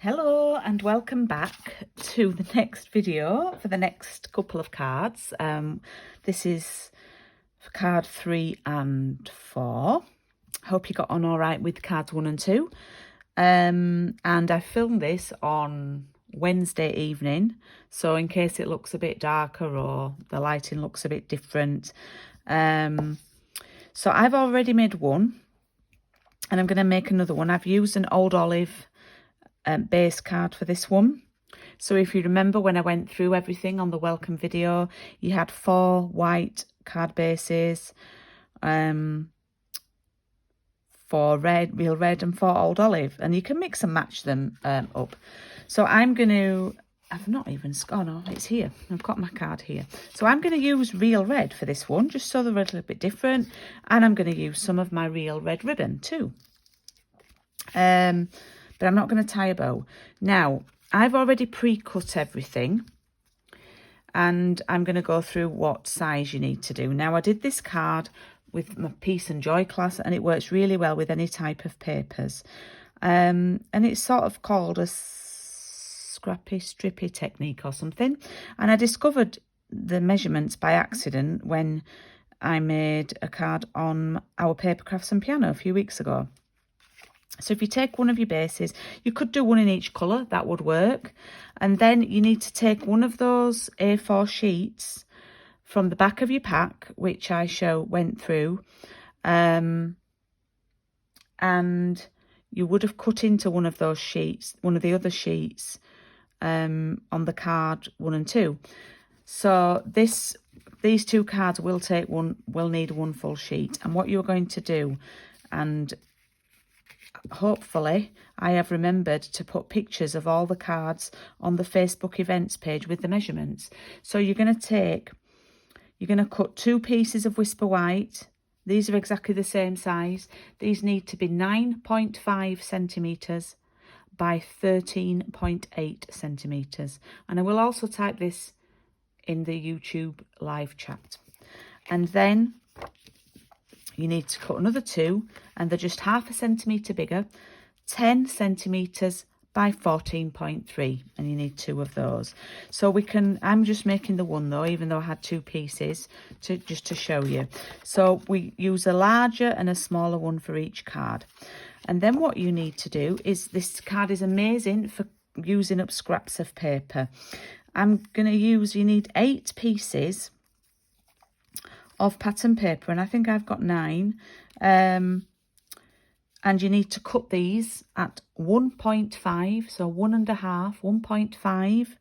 Hello and welcome back to the next video for the next couple of cards. This is for card 3 and 4. Hope you got on all right with cards 1 and 2. And I filmed this on Wednesday evening, so in case it looks a bit darker or the lighting looks a bit different. So I've already made one and I'm going to make another one. I've used an old olive base card for this one. So if you remember when I went through everything on the welcome video, you had 4 white card bases, 4 red, real red, and 4 old olive, and you can mix and match them up. So I'm going to, I've not even, oh no, it's here. I've got my card here. So I'm going to use real red for this one, just so they're a little bit different, and I'm going to use some of my real red ribbon too. But I'm not going to tie a bow. Now, I've already pre-cut everything, and I'm going to go through what size you need to do. Now, I did this card with my Peace and Joy class, and it works really well with any type of papers. And it's sort of called a scrappy, strippy technique or something. And I discovered the measurements by accident when I made a card on our Paper Crafts and Piano a few weeks ago. So if you take one of your bases, you could do one in each colour, that would work. And then you need to take one of those A4 sheets from the back of your pack, which I went through. And you would have cut into one of those sheets, one of the other sheets on the card 1 and 2. So these 2 cards will need one full sheet. And what you're going to do, and hopefully I have remembered to put pictures of all the cards on the Facebook events page with the measurements. So you're going to cut 2 pieces of Whisper White. These are exactly the same size. These need to be 9.5 centimetres by 13.8 centimetres. And I will also type this in the YouTube live chat. And then you need to cut another 2, and they're just 0.5 centimetre bigger, 10 centimetres by 14.3, and you need 2 of those. So I'm just making the one though, even though I had 2 pieces, just to show you. So we use a larger and a smaller one for each card. And then what you need to do is, this card is amazing for using up scraps of paper. You need 8 pieces of pattern paper, and I think I've got 9, and you need to cut these at 1.5, so 1.5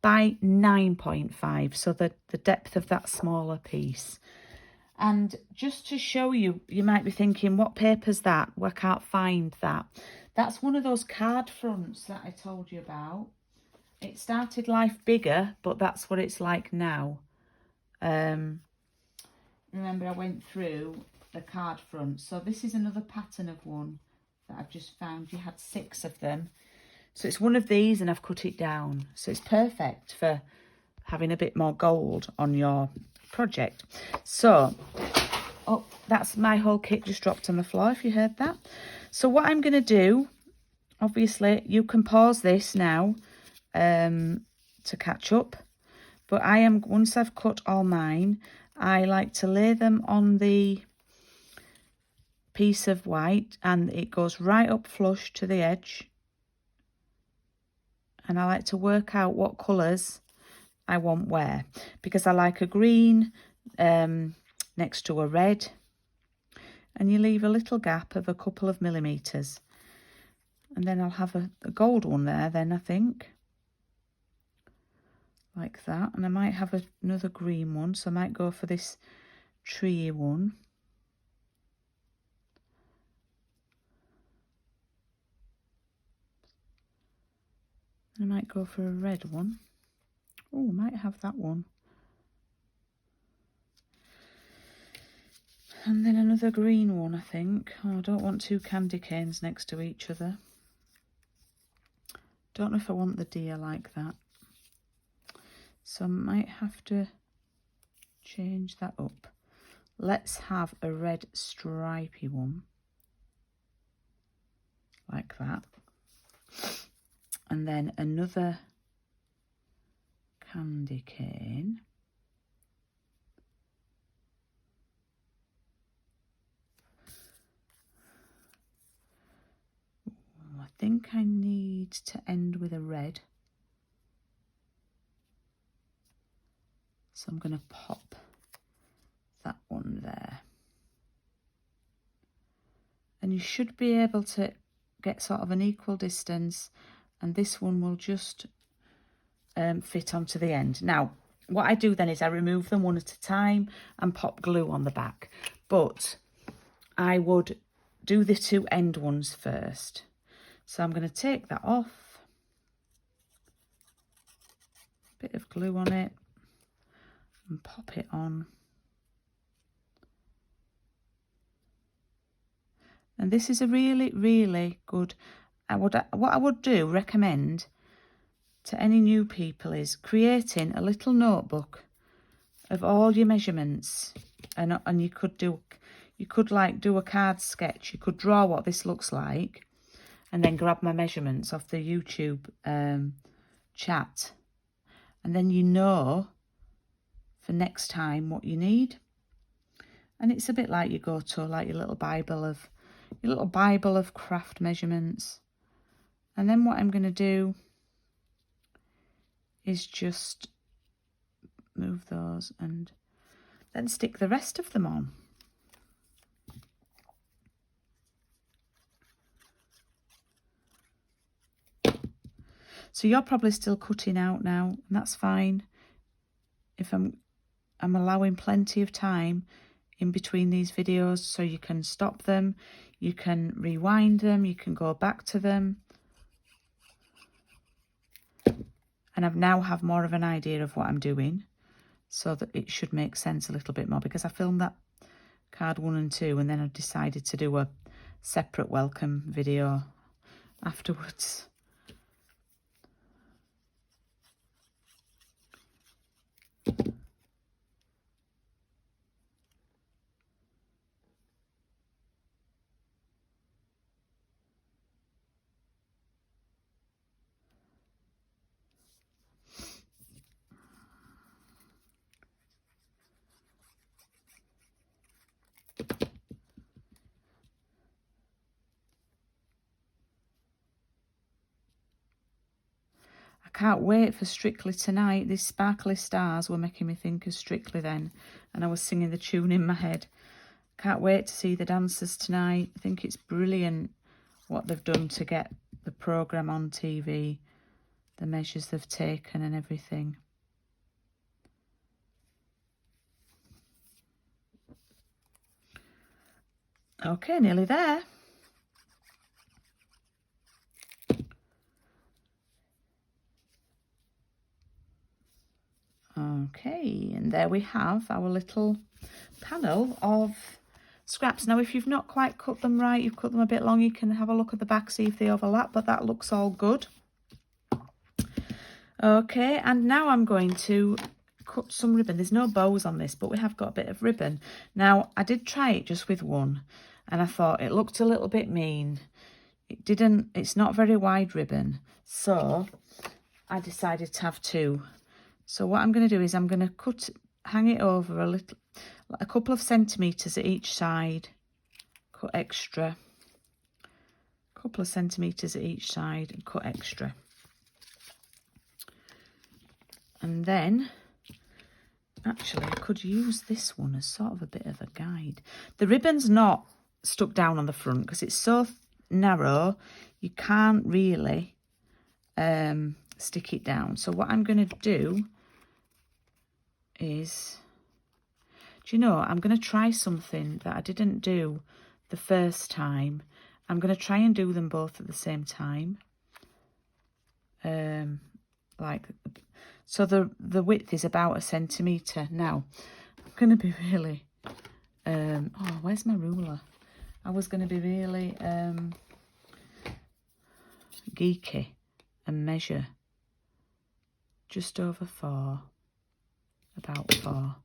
by 9.5, so the depth of that smaller piece. And just to show you, you might be thinking, what paper's that? Well, I can't find that. That's one of those card fronts that I told you about. It started life bigger, but that's what it's like now. Remember, I went through the card front. So this is another pattern of one that I've just found. You had 6 of them. So it's one of these, and I've cut it down. So it's perfect for having a bit more gold on your project. So, oh, that's my whole kit just dropped on the floor, if you heard that. So what I'm going to do, obviously, you can pause this now to catch up. But once I've cut all mine, I like to lay them on the piece of white, and it goes right up flush to the edge. And I like to work out what colours I want where, because I like a green next to a red, and you leave a little gap of a couple of millimetres. And then I'll have a gold one there then, I think. Like that. And I might have another green one, so I might go for this tree one. I might go for a red one. Oh, I might have that one. And then another green one, I think. Oh, I don't want 2 candy canes next to each other. Don't know if I want the deer like that. So I might have to change that up. Let's have a red stripy one. Like that. and then another candy cane. I think I need to end with a red. So I'm going to pop that one there. And you should be able to get sort of an equal distance, and this one will just fit onto the end. Now, what I do then is I remove them one at a time and pop glue on the back. But I would do the two end ones first. So I'm going to take that off. Bit of glue on it and pop it on. And this is a really, really good, what I would recommend to any new people is creating a little notebook of all your measurements. And you could like do a card sketch. You could draw what this looks like and then grab my measurements off the YouTube chat. And then you know for next time what you need. And it's a bit like you go to like your little Bible of craft measurements. And then what I'm going to do is just move those and then stick the rest of them on. So you're probably still cutting out now, and that's fine. If I'm allowing plenty of time in between these videos, so you can stop them, you can rewind them, you can go back to them. And I now have more of an idea of what I'm doing, so that it should make sense a little bit more, because I filmed that card 1 and 2 and then I decided to do a separate welcome video afterwards. I can't wait for Strictly tonight. These sparkly stars were making me think of Strictly then, and I was singing the tune in my head. Can't wait to see the dancers tonight. I think it's brilliant what they've done to get the programme on TV, the measures they've taken and everything. Okay, nearly there. Okay, and there we have our little panel of scraps. Now, if you've not quite cut them right, you've cut them a bit long, you can have a look at the back, see if they overlap, but that looks all good. Okay, and now I'm going to cut some ribbon. There's no bows on this, but we have got a bit of ribbon. Now, I did try it just with one, and I thought it looked a little bit mean. It's not very wide ribbon, so I decided to have two. So what I'm going to do is I'm going to hang it over a couple of centimetres at each side, cut extra, a couple of centimetres at each side and cut extra. And then, actually, I could use this one as sort of a bit of a guide. The ribbon's not stuck down on the front because it's so narrow, you can't really stick it down. So what I'm going to do is, I'm going to try something that I didn't do the first time. I'm going to try and do them both at the same time. So the width is about 1 centimetre. Now, I'm going to be really, where's my ruler? I was going to be really geeky and measure just over 4. About 4,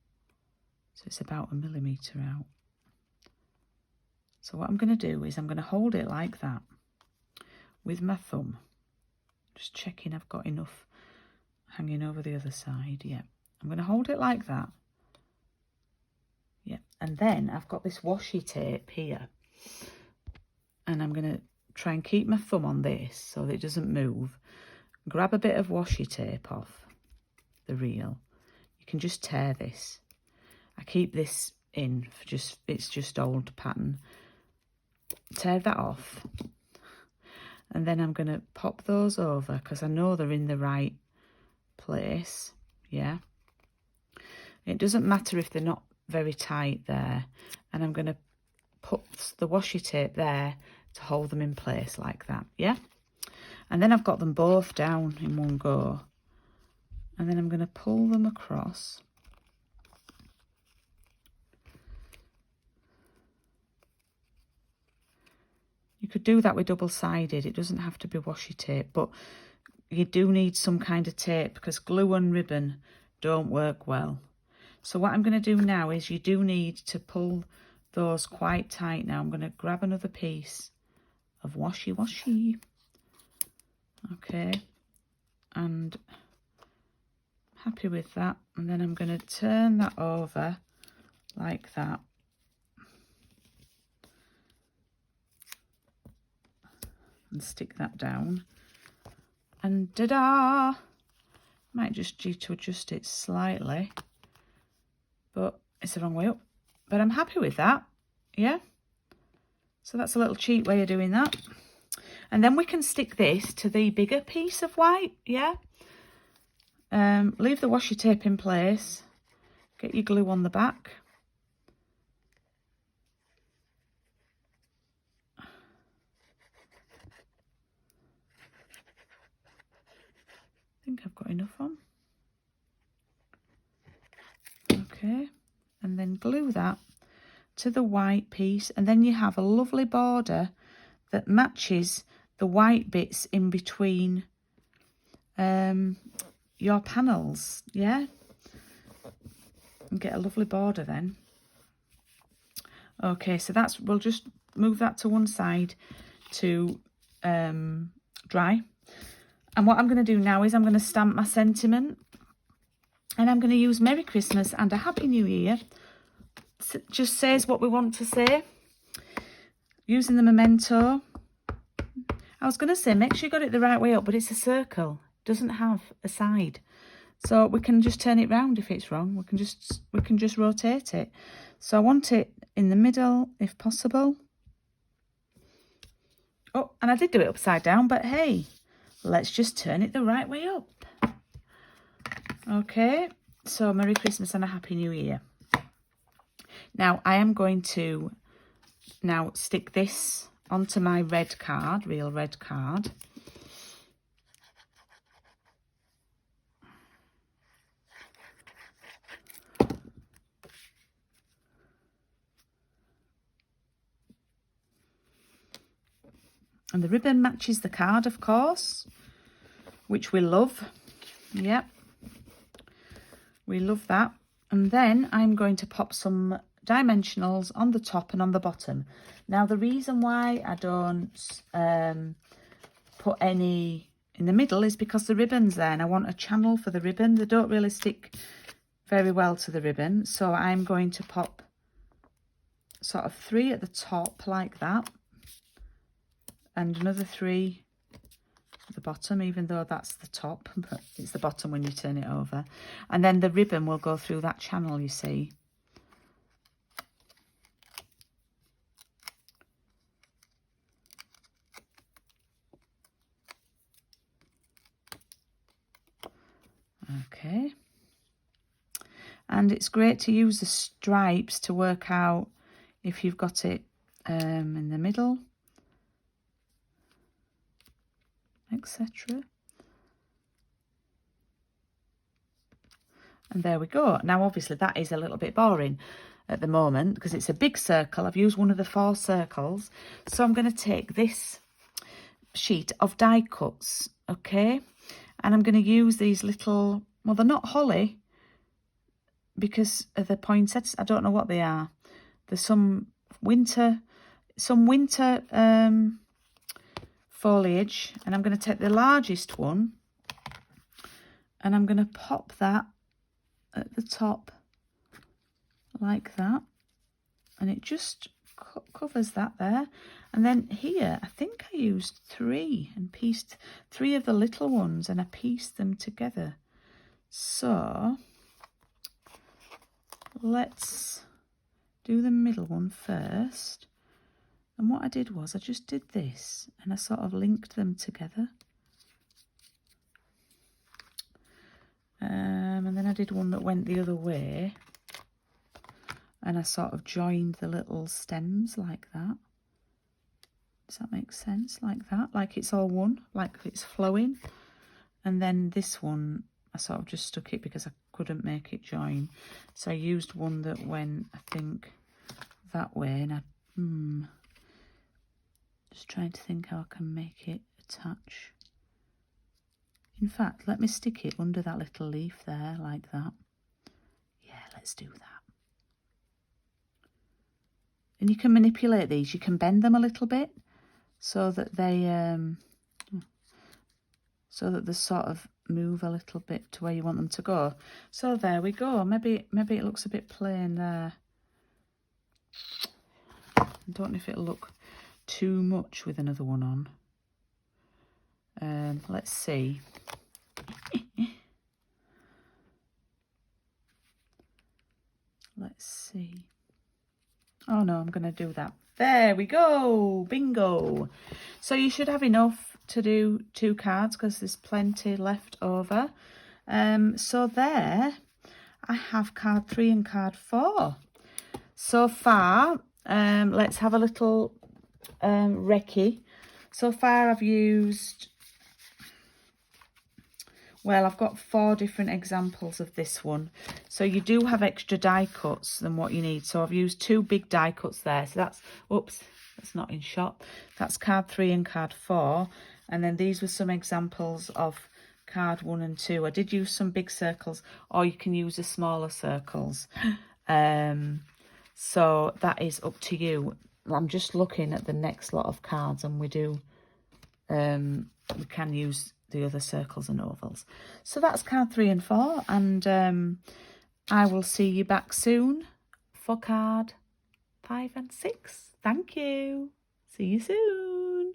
so it's about 1 millimetre out. So what I'm going to do is I'm going to hold it like that with my thumb, Just checking I've got enough hanging over the other side. Yeah, I'm going to hold it like that. Yeah, and then I've got this washi tape here, and I'm going to try and keep my thumb on this so that it doesn't move. Grab a bit of washi tape off the reel. You can just tear this. I keep this in for it's just old pattern. Tear that off, and then I'm going to pop those over because I know they're in the right place. Yeah, it doesn't matter if they're not very tight there, and I'm going to put the washi tape there to hold them in place like that. Yeah, and then I've got them both down in one go, and then I'm going to pull them across. You could do that with double-sided. It doesn't have to be washi tape, but you do need some kind of tape because glue and ribbon don't work well. So what I'm going to do now is you do need to pull those quite tight now. I'm going to grab another piece of washi. Okay, and happy with that. And then I'm going to turn that over like that. And stick that down, and ta-da! Might just need to adjust it slightly, but it's the wrong way up. But I'm happy with that. Yeah, so that's a little cheap way of doing that. And then we can stick this to the bigger piece of white. Yeah, leave the washi tape in place, get your glue on the back. I think I've got enough on. Okay, and then glue that to the white piece, and then you have a lovely border that matches the white bits in between your panels. Yeah, and get a lovely border then. Okay, so that's, we'll just move that to one side to dry. And what I'm going to do now is I'm going to stamp my sentiment, and I'm going to use Merry Christmas and a Happy New Year. It just says what we want to say. Using the memento. I was going to say, make sure you got it the right way up, but it's a circle. It doesn't have a side. So we can just turn it round if it's wrong. We can just rotate it. So I want it in the middle if possible. Oh, and I did do it upside down, but hey, let's just turn it the right way up. Okay, so Merry Christmas and a Happy New Year. Now I am going to now stick this onto my red card, real red card. And the ribbon matches the card, of course, which we love. Yep, we love that. And then I'm going to pop some dimensionals on the top and on the bottom. Now, the reason why I don't put any in the middle is because the ribbon's there, and I want a channel for the ribbon. They don't really stick very well to the ribbon, so I'm going to pop sort of 3 at the top like that, and another 3 at the bottom, even though that's the top, but it's the bottom when you turn it over. And then the ribbon will go through that channel, you see. Okay. And it's great to use the stripes to work out if you've got it in the middle, etc. And there we go. Now, obviously, that is a little bit boring at the moment because it's a big circle. I've used one of the 4 circles. So I'm going to take this sheet of die cuts, okay? And I'm going to use these little, well, they're not holly because of the poinsettias. I don't know what they are. There's some winter foliage, and I'm going to take the largest one and I'm going to pop that at the top like that, and it just covers that there. And then here I think I used 3 and pieced 3 of the little ones, and I pieced them together. So let's do the middle one first. And what I did was I just did this and I sort of linked them together. And then I did one that went the other way, and I sort of joined the little stems like that. Does that make sense? Like that, like it's all one, like it's flowing. And then this one, I sort of just stuck it because I couldn't make it join. So I used one that went, I think, that way, and I just trying to think how I can make it attach. In fact, let me stick it under that little leaf there, like that. Yeah, let's do that. And you can manipulate these. You can bend them a little bit so that they sort of move a little bit to where you want them to go. So there we go. Maybe it looks a bit plain there. I don't know if it'll look too much with another one on. Let's see. Let's see. Oh no, I'm going to do that. There we go. Bingo. So you should have enough to do 2 cards because there's plenty left over. So there I have card 3 and card 4. So far, let's have a little recce. So far I've used, well, I've got 4 different examples of this one. So you do have extra die cuts than what you need. So I've used 2 big die cuts there. So that's, oops, that's not in shot. That's card 3 and card 4. And then these were some examples of card 1 and 2. I did use some big circles, or you can use the smaller circles. So that is up to you. I'm just looking at the next lot of cards, and we can use the other circles and ovals. So that's card 3 and 4, and I will see you back soon for card 5 and 6. Thank you. See you soon.